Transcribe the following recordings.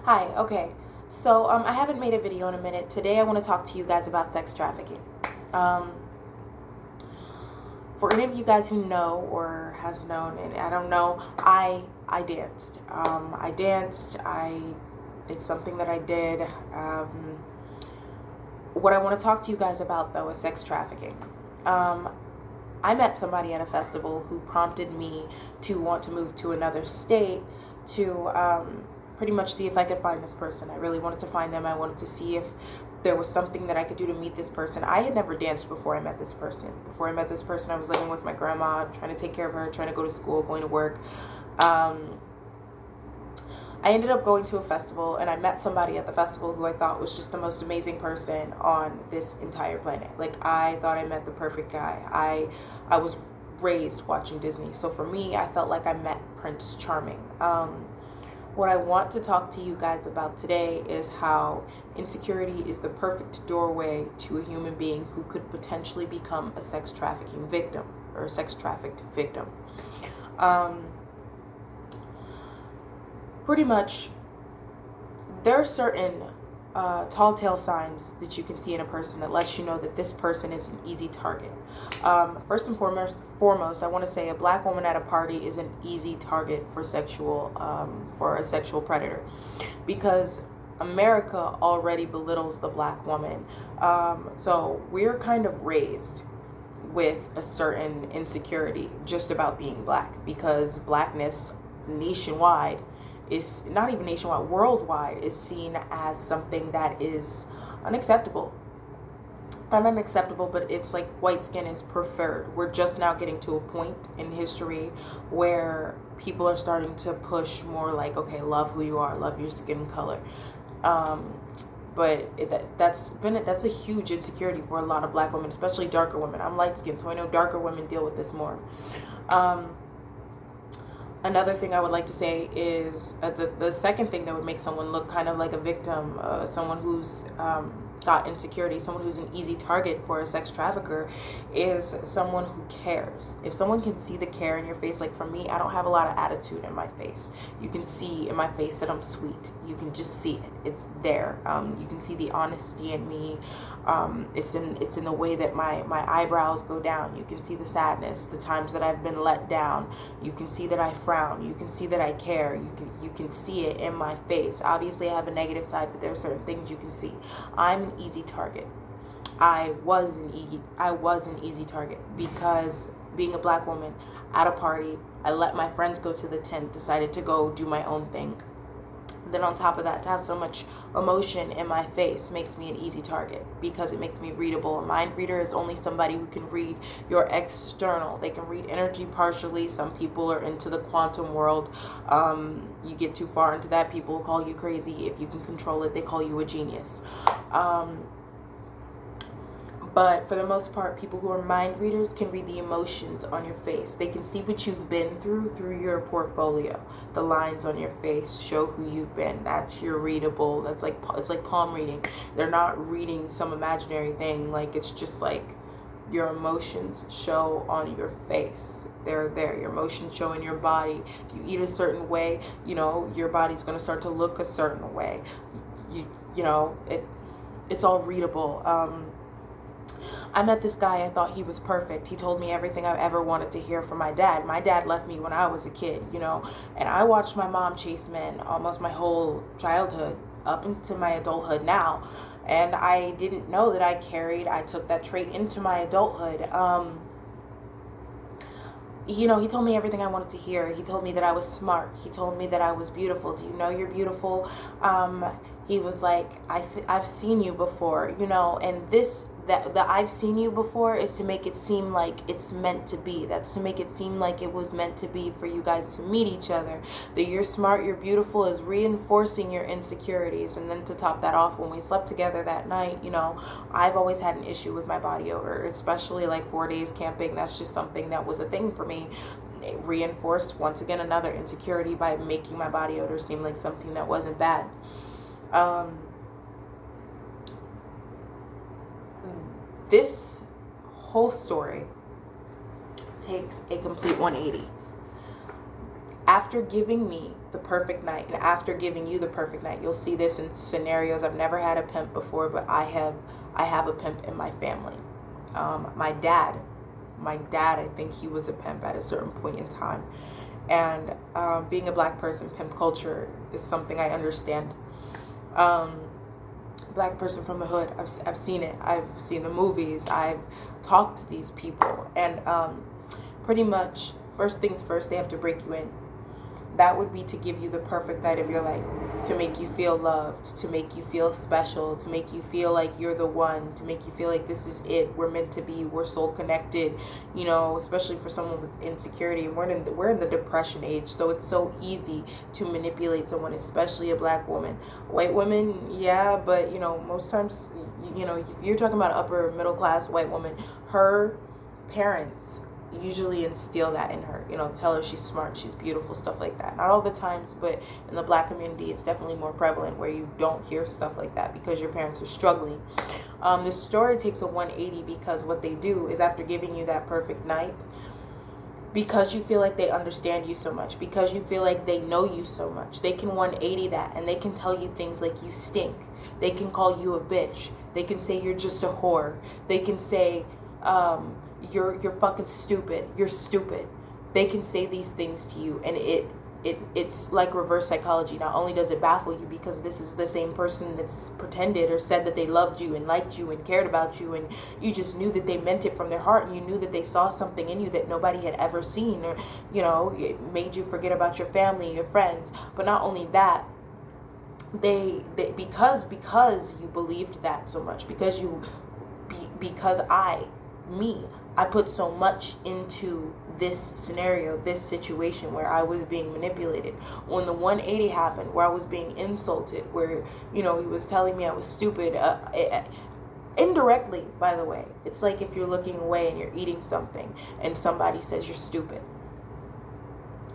Hi, okay. So I haven't made a video in a minute. Today I want to talk to you guys about sex trafficking. Um, for any of you guys who know or has known, and I don't know, I danced. I danced. It's something that I did. What I want to talk to you guys about though is sex trafficking. Um, I met somebody at a festival who prompted me to want to move to another state to pretty much see if I could find this person. I really wanted to find them. I wanted to see if there was something that I could do to meet this person. I had never danced before I met this person. Before I met this person, I was living with my grandma, trying to take care of her, trying to go to school, going to work. I ended up going to a festival and I met somebody at the festival who I thought was just the most amazing person on this entire planet. Like, I thought I met the perfect guy. I was raised watching Disney. So for me, I felt like I met Prince Charming. What I want to talk to you guys about today is how insecurity is the perfect doorway to a human being who could potentially become a sex trafficking victim or a sex trafficked victim. Pretty much, there are certain tall tale signs that you can see in a person that lets you know that this person is an easy target. First and foremost, I want to say a black woman at a party is an easy target for for a sexual predator, because America already belittles the black woman. So we're kind of raised with a certain insecurity just about being black, because blackness nationwide is not even nationwide, worldwide, is seen as something that is unacceptable. Not unacceptable, but it's like white skin is preferred. We're just now getting to a point in history where people are starting to push more like, okay, love who you are, love your skin color. But that's a huge insecurity for a lot of black women, especially darker women. I'm light skinned, so I know darker women deal with this more. Another thing I would like to say is the second thing that would make someone look kind of like a victim, someone who's got insecurity, someone who's an easy target for a sex trafficker, is someone who cares. If someone can see the care in your face, like for me, I don't have a lot of attitude in my face. You can see in my face that I'm sweet. You can just see it. It's there. You can see the honesty in me. It's in the way that my eyebrows go down. You can see the sadness, the times that I've been let down. You can see that I frown. You can see that I care. You can see it in my face. Obviously, I have a negative side, but there are certain things you can see. I'm an easy target. I was an easy target because being a black woman at a party, I let my friends go to the tent, decided to go do my own thing. Then on top of that, to have so much emotion in my face makes me an easy target because it makes me readable. A mind reader is only somebody who can read your external. They can read energy partially. Some people are into the quantum world. You get too far into that, people will call you crazy. If you can control it, they call you a genius. But for the most part, people who are mind readers can read the emotions on your face. They can see what you've been through your portfolio. The lines on your face show who you've been. That's your readable. It's like palm reading. They're not reading some imaginary thing. Like, it's just like your emotions show on your face. They're there. Your emotions show in your body. If you eat a certain way, your body's going to start to look a certain way. It's all readable. I met this guy, I thought he was perfect. He told me everything I ever wanted to hear from my dad. My dad left me when I was a kid, and I watched my mom chase men almost my whole childhood up into my adulthood now. And I didn't know that I took that trait into my adulthood. He told me everything I wanted to hear. He told me that I was smart. He told me that I was beautiful. Do you know you're beautiful? He was like, I've seen you before, and that I've seen you before is to make it seem like it's meant to be. That's to make it seem like it was meant to be for you guys to meet each other. That you're smart, you're beautiful is reinforcing your insecurities. And then to top that off, when we slept together that night, I've always had an issue with my body odor, especially like 4 days camping. That's just something that was a thing for me. It reinforced once again another insecurity by making my body odor seem like something that wasn't bad. This whole story takes a complete 180. After giving me the perfect night. And after giving you the perfect night, you'll see this in scenarios. I've never had a pimp before, but I have a pimp in my family. My dad, I think he was a pimp at a certain point in time. And being a black person, pimp culture is something I understand. Black person from the hood, I've seen it. I've seen the movies. I've talked to these people. And pretty much, first things first, they have to break you in. That would be to give you the perfect night of your life, to make you feel loved, to make you feel special, to make you feel like you're the one, to make you feel like this is it, we're meant to be, we're soul connected, you know, especially for someone with insecurity. And we're in the depression age, so it's so easy to manipulate someone, especially a black woman. White women, yeah, but, you know, most times, you know, if you're talking about upper middle class white woman, her parents usually instill that in her, you know, tell her she's smart, she's beautiful, stuff like that. Not all the times, but in the black community, it's definitely more prevalent where you don't hear stuff like that because your parents are struggling. This story takes a 180 because what they do is, after giving you that perfect night, because you feel like they understand you so much, because you feel like they know you so much, they can 180 that, and they can tell you things like you stink. They can call you a bitch. They can say you're just a whore. They can say, you're fucking stupid. You're stupid. They can say these things to you, and it's like reverse psychology. Not only does it baffle you because this is the same person that's pretended or said that they loved you and liked you and cared about you, and you just knew that they meant it from their heart, and you knew that they saw something in you that nobody had ever seen, or, you know, it made you forget about your family, your friends. But not only that, they because you believed that so much, because I put so much into this scenario, this situation where I was being manipulated. When the 180 happened, where I was being insulted, where, you know, he was telling me I was stupid, indirectly, by the way. It's like if you're looking away and you're eating something and somebody says you're stupid.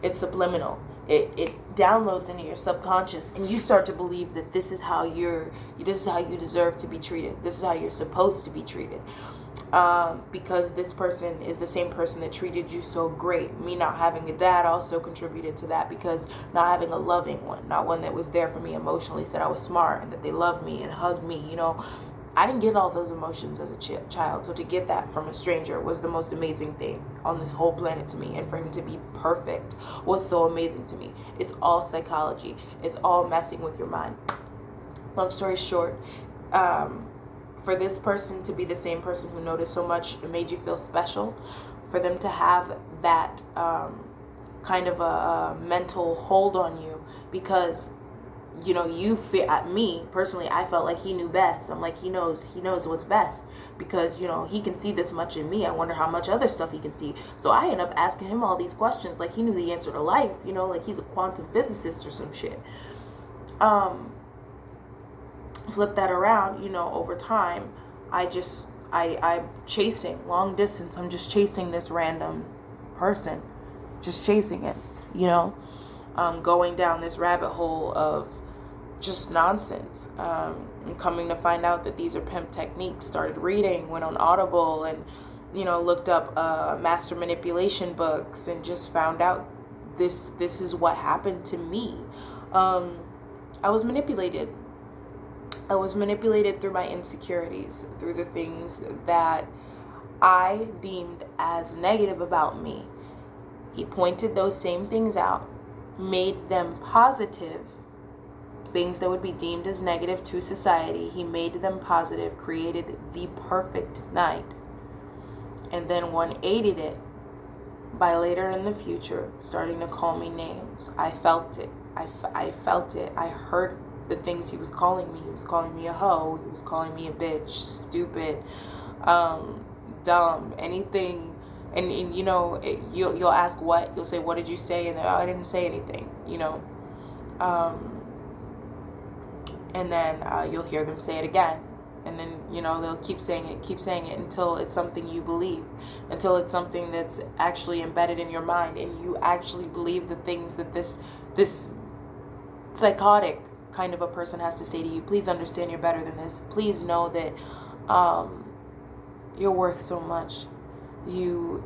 It's subliminal. It downloads into your subconscious, and you start to believe that this is how you deserve to be treated. This is how you're supposed to be treated. Because this person is the same person that treated you so great. Me not having a dad also contributed to that, because not having a loving one, not one that was there for me emotionally, said I was smart and that they loved me and hugged me, you know. I didn't get all those emotions as a child, so to get that from a stranger was the most amazing thing on this whole planet to me, and for him to be perfect was so amazing to me. It's all psychology. It's all messing with your mind. Long story short, for this person to be the same person who noticed so much and made you feel special, for them to have that kind of a mental hold on you, because, you know, you feel, at me personally, I felt like he knew best. I'm like, he knows what's best, because, you know, he can see this much in me. I wonder how much other stuff he can see. So I end up asking him all these questions like he knew the answer to life, you know, like he's a quantum physicist or some shit. Flip that around, you know, over time, I'm chasing long distance. I'm just chasing this random person, just chasing it, you know, going down this rabbit hole of just nonsense, and coming to find out that these are pimp techniques. Started reading, went on Audible, and, you know, looked up master manipulation books, and just found out this is what happened to me. I was manipulated. I was manipulated through my insecurities, through the things that I deemed as negative about me. He pointed those same things out, made them positive, things that would be deemed as negative to society. He made them positive, created the perfect night, and then 180'd it by later in the future starting to call me names. I felt it. I felt it. I heard the things he was calling me. He was calling me a hoe. He was calling me a bitch, stupid, dumb, anything. And you know, you'll ask what? You'll say, what did you say? And I didn't say anything, you know. And then you'll hear them say it again. And then, you know, they'll keep saying it until it's something you believe, until it's something that's actually embedded in your mind, and you actually believe the things that this psychotic kind of a person has to say to you. Please understand you're better than this. Please know that you're worth so much. You're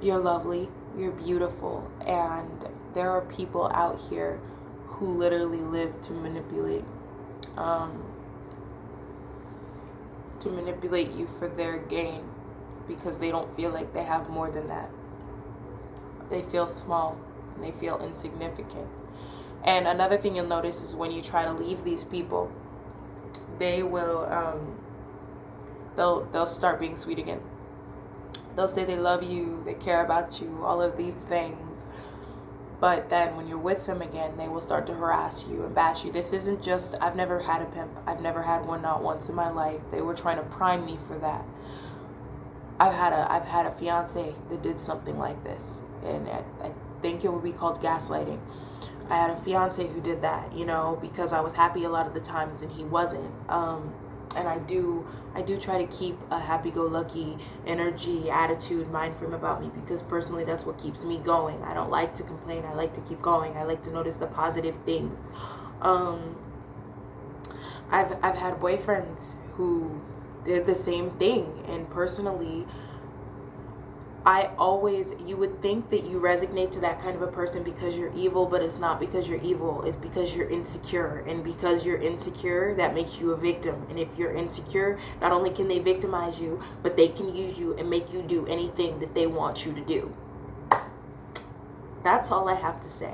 lovely. You're beautiful, and there are people out here who literally live to manipulate, you for their gain, because they don't feel like they have more than that. They feel small and they feel insignificant. And another thing you'll notice is when you try to leave these people, they will they'll start being sweet again. They'll say they love you, they care about you, all of these things. But then when you're with them again, they will start to harass you and bash you. This isn't just, I've never had a pimp. I've never had one, not once in my life. They were trying to prime me for that. I've had a fiance that did something like this. And I think it would be called gaslighting. I had a fiance who did that, because I was happy a lot of the times and he wasn't. And I do try to keep a happy-go-lucky energy, attitude, mind frame about me, because personally that's what keeps me going. I don't like to complain. I like to keep going. I like to notice the positive things. I've had boyfriends who did the same thing, and personally, you would think that you resonate to that kind of a person because you're evil, but it's not because you're evil. It's because you're insecure. And because you're insecure, that makes you a victim. And if you're insecure, not only can they victimize you, but they can use you and make you do anything that they want you to do. That's all I have to say.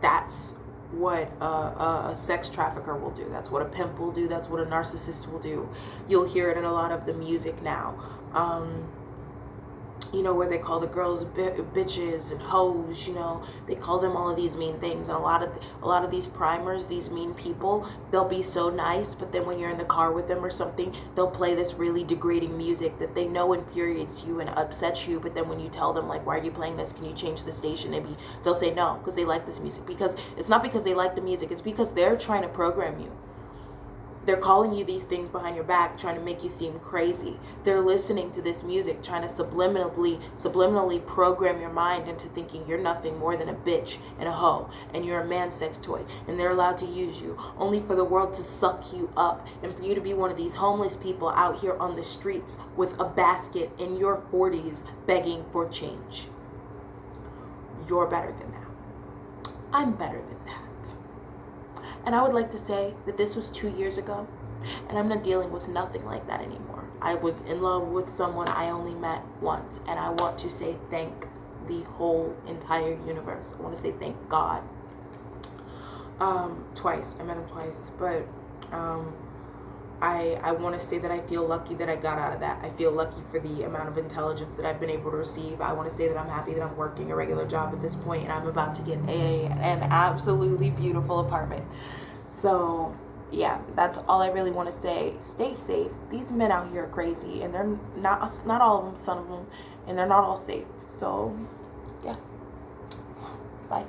That's what a sex trafficker will do. That's what a pimp will do. That's what a narcissist will do. You'll hear it in a lot of the music now. Where they call the girls bitches and hoes. They call them all of these mean things. And a lot of these primers, these mean people, they'll be so nice, but then when you're in the car with them or something, they'll play this really degrading music that they know infuriates you and upsets you. But then when you tell them, like, why are you playing this? Can you change the station? They'll say no, because they like this music. Because it's not because they like the music. It's because they're trying to program you. They're calling you these things behind your back, trying to make you seem crazy. They're listening to this music, trying to subliminally program your mind into thinking you're nothing more than a bitch and a hoe, and you're a man sex toy, and they're allowed to use you, only for the world to suck you up, and for you to be one of these homeless people out here on the streets with a basket in your 40s begging for change. You're better than that. I'm better than that. And I would like to say that this was 2 years ago, and I'm not dealing with nothing like that anymore. I was in love with someone I only met once, and I want to say thank the whole entire universe. I want to say thank God. Twice. I met him twice, but I want to say that I feel lucky that I got out of that. I feel lucky for the amount of intelligence that I've been able to receive. I want to say that I'm happy that I'm working a regular job at this point, and I'm about to get an absolutely beautiful apartment. So, yeah, that's all I really want to say. Stay safe. These men out here are crazy, and they're not all of them, some of them, and they're not all safe. So, yeah. Bye.